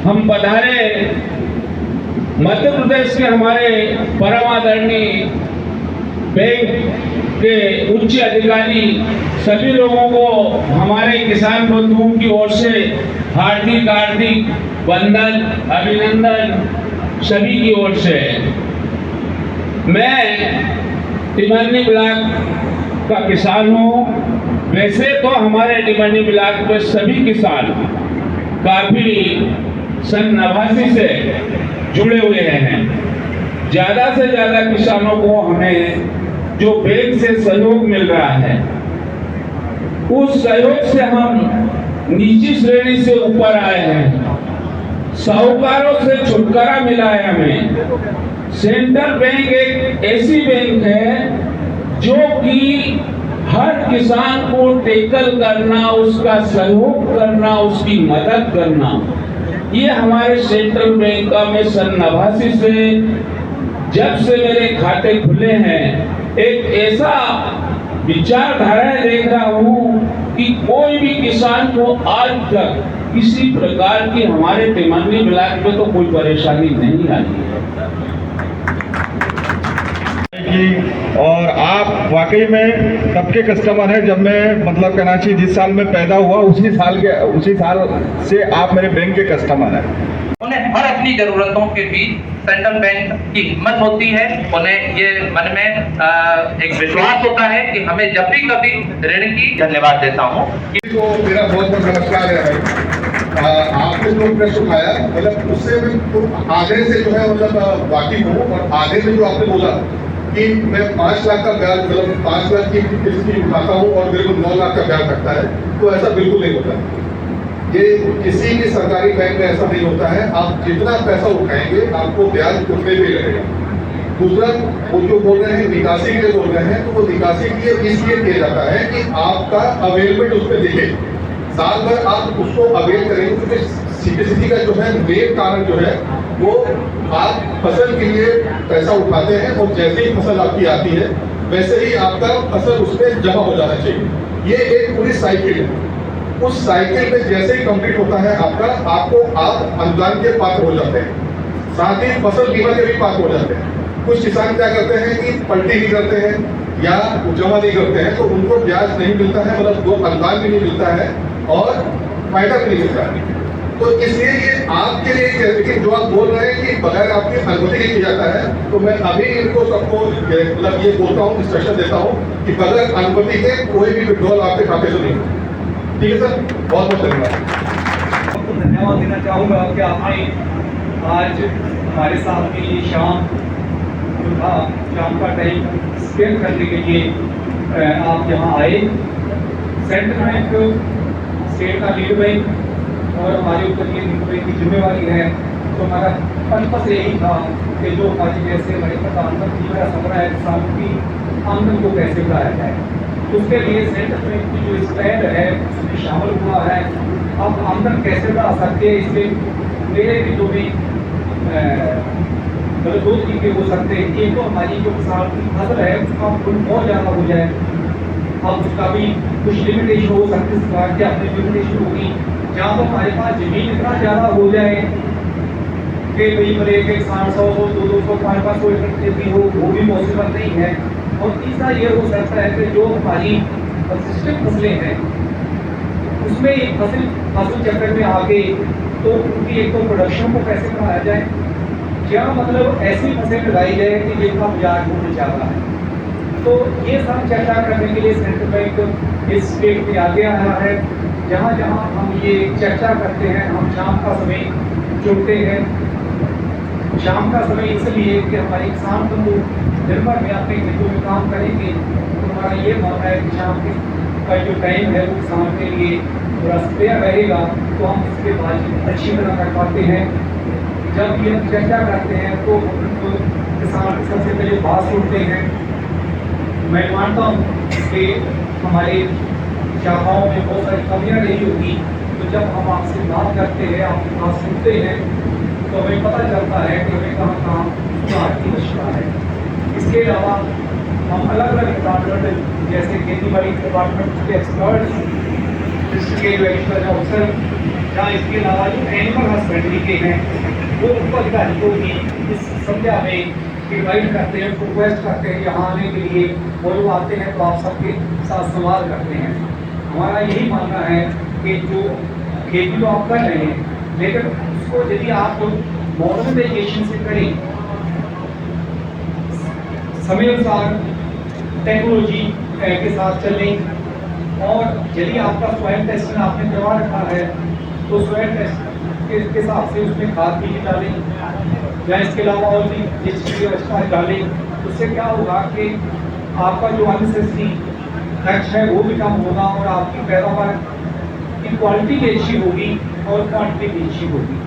हम पधारे मध्य प्रदेश के हमारे परम आदरणीय बैंक के उच्च अधिकारी सभी लोगों को हमारे किसान बंधुओं की ओर से हार्दिक हार्दिक वंदन अभिनंदन सभी की ओर से। मैं टिमरनी ब्लॉक का किसान हूँ। वैसे तो हमारे टिमरनी ब्लॉक में सभी किसान काफी सन 89 से जुड़े हुए हैं। ज्यादा से ज्यादा किसानों को हमें जो बैंक से सहयोग मिल रहा है, उस सहयोग से हम निजी श्रेणी से ऊपर आए हैं। साहूकारों से छुटकारा मिला है हमें। सेंट्रल बैंक एक ऐसी बैंक है जो कि हर किसान को टेकल करना, उसका सहयोग करना, उसकी मदद करना, ये हमारे सेंट्रल बैंक का मैं सन 89 से जब से मेरे खाते खुले हैं एक ऐसा विचारधारा देख रहा हूँ कि कोई भी किसान को आज तक किसी प्रकार की हमारे टिमरनी ब्लॉक में तो कोई परेशानी नहीं आई है। और आप वाकई में तब के कस्टमर हैं जब मैं मतलब कहना चाहिए जिस साल में पैदा हुआ उसी साल से आप मेरे बैंक के कस्टमर हैं। उन्हें हर अपनी जरूरतों के बीच सेंट्रल बैंक की हिम्मत होती है। उन्हें ये मन में एक विश्वास होता है कि हमें जब भी कभी ऋण की धन्यवाद देता हूँ। तो मेरा बहुत बहुत नमस्कार है। आपने जो प्रश्न उठाया मतलब उससे मैं आधे से जो है मतलब वाकिफ हूँ, और आधे में जो आपने बोला कि मैं 5 लाख का ब्याज मतलब 5 लाख की किस्त उठाता हूँ और मेरे को 9 लाख का ब्याज लगता है, तो ऐसा बिल्कुल नहीं होता। ये किसी भी सरकारी बैंक में ऐसा नहीं होता है। आप जितना पैसा उठाएंगे आपको ब्याज उतने पे लगेगा। दूसरा, वो जो बोल रहे हैं निकासी के लिए बोल रहे हैं, तो वो निकासी के लिए इसलिए किया जाता है कि आपका अवेलमेंट उस पर दिखे। साल भर आप उसको अवेल करेंगे, क्योंकि सीपीसीसी का जो है मेन कारण जो है वो आप फसल के लिए पैसा उठाते हैं और जैसे ही फसल आपकी आती है वैसे ही आपका फसल उसमें जमा हो जाना चाहिए। ये एक पूरी साइकिल है। उस साइकिल में जैसे ही कंप्लीट होता है आप अनुदान के पात्र हो जाते हैं, साथ ही फसल बीमा के भी पात्र हो जाते हैं। कुछ किसान क्या करते हैं कि पलटी नहीं करते हैं या जमा नहीं करते हैं, तो उनको ब्याज नहीं मिलता है, मतलब वो अनुदान भी नहीं मिलता है और फायदा भी नहीं मिलता है। तो इसलिए ये आपके लिए, लेकिन जो आप बोल रहे हैं कि बगैर आपकी अनुमति के किया जाता है, तो मैं अभी इनको सबको मतलब ये बोलता हूँ, इंस्ट्रक्शन देता हूँ कि बगैर अनुमति के कोई भी विड्रॉल आपके खाते से नहीं। ठीक है सर, बहुत बहुत धन्यवाद। आपको धन्यवाद देना चाहूँगा कि आपने आज हमारे साथ ये शाम जो था, शाम का टाइम स्पेंड करने के लिए आप यहाँ आए। सेंट्रल बैंक स्टेट का लीड बैंक और हमारे ऊपर ये बैंक की जिम्मेवारी है, तो हमारा पर्पस यही था कि जो हमारी जैसे हमारे प्रधानमंत्री का सपना है किसानों की आमदन को कैसे बढ़ाया जाए, उसके लिए सेंट्रल बैंक की जो स्टैंड है उसमें शामिल हुआ है। अब आमदन कैसे बढ़ा सकते हैं, इसमें मेरे भी जो भी मतलब 2 तरीके हो सकते हैं। एक तो हमारी जो किसान की फसल है उसका फुल बहुत ज़्यादा हो जाए, अब उसका भी कुछ लिमिटेशन हो सकती है, सरकार की अपनी लिमिटेशन होगी। जहाँ तो हमारे पास जमीन इतना ज़्यादा हो जाए कि भाई मेरे एक किसान 100, 200, 500 एकड़ भी हो, वो भी पॉसिबल नहीं है। और तीसरा ये हो सकता है कि जो हमारी कंसिस्टेंट फसलें हैं उसमें फसल चक्र में आके तो उनकी एक तो प्रोडक्शन को कैसे बढ़ाया जाए, क्या मतलब ऐसी फसलें लगाई जाए कि जिनका बाजार मूल्य ज़्यादा है। तो ये सब चर्चा करने के लिए सेंट्रल बैंक इस स्टेट में आगे आया है। जहाँ जहाँ हम ये चर्चा करते हैं, हम शाम का समय जुड़ते हैं। शाम का समय इसलिए कि हमारे किसान बंधु दिन भर में अपने खेतों में काम करेंगे, तो हमारा ये मानना है कि शाम का जो टाइम है वो किसान के लिए थोड़ा स्पेयर रहेगा, तो हम इसके बातचीत अच्छी तरह कर पाते हैं। जब ये चर्चा करते हैं तो किसान सबसे पहले बात सुनते हैं। मैं मानता हूँ कि हमारे शाखाओं में बहुत सारी कमियाँ रही होगी, तो जब हम आपसे बात करते हैं, आपकी बात सुनते हैं, तो हमें पता चलता है कि हमें कहाँ कहाँ सुधार की आवश्यकता है। इसके अलावा हम अलग अलग डिपार्टमेंट जैसे खेती बाड़ी डिपार्टमेंट के एक्सपर्ट्स, डिस्ट्रिक्ट एग्रीकल्चर ऑफिसर, या इसके अलावा जो एनिमल हस्बेंड्री के हैं वो उनको अधिकारी को भी इस संध्या में इन्वाइट करते हैं, रिक्वेस्ट करते हैं यहाँ आने के लिए, और वो आते हैं तो आप सबके साथ संवाद करते हैं। हमारा यही मानना है कि जो खेती तो आप कर रहे हैं, लेकिन उसको यदि आप मॉडर्नाइजेशन से करें, समय अनुसार टेक्नोलॉजी के साथ चलें, और यदि आपका सॉइल टेस्टिंग आपने करवा रखा है तो सॉइल टेस्ट के हिसाब से उसमें खाद भी डालें, या इसके अलावा और भी जिस व्यवस्था डालें। उससे क्या होगा कि आपका जो अननेसेसरी खर्च है वो भी कम होगा, और आपकी पैदावार की क्वालिटी भी अच्छी होगी और क्वांटिटी भी अच्छी होगी।